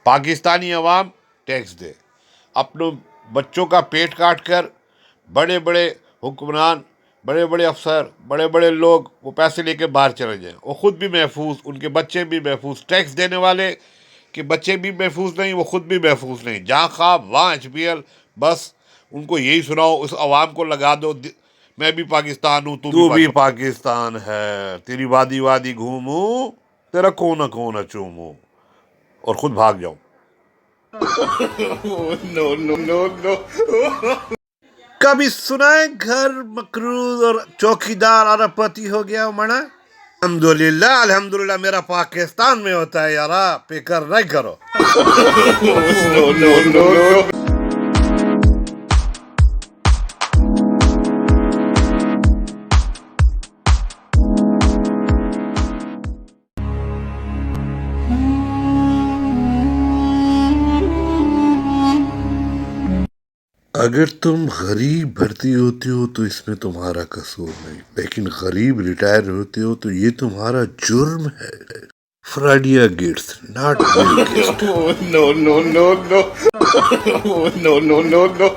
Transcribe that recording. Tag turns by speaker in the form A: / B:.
A: पाकिस्तानी अवाम tax दे, अपने बच्चों का पेट काट कर बड़े बड़े हुक्मरान, बड़े बड़े अफसर, बड़े बड़े लोग वो पैसे लेके बाहर चले जाएं, वो खुद भी महफूज, उनके बच्चे भी महफूज, टैक्स देने वाले के बच्चे भी महफूज नहीं, वो खुद भी महफूज नहीं, जहाँ ख्वाब वहाँ HBL। बस उनको यही सुनाओ, उस अवाम को लगा दो मैं भी पाकिस्तान हूँ, तू भी पाकिस्तान है, तेरी वादी वादी घूमू, तेरा कोना कोना चूमू, और खुद भाग जाओ। No no no no. कभी सुना है घर मकरूज और चौकीदार अरबपति हो गया मना? अल्हम्दुलिल्लाह अल्हम्दुलिल्लाह मेरा पाकिस्तान में होता है यारा, फिकर नहीं करो। No no no no. अगर तुम गरीब भर्ती होते हो तो इसमें तुम्हारा कसूर नहीं, लेकिन गरीब रिटायर होते हो तो ये तुम्हारा जुर्म है। फ्राडिया gates not Bill Gates. No no no no. No no no no.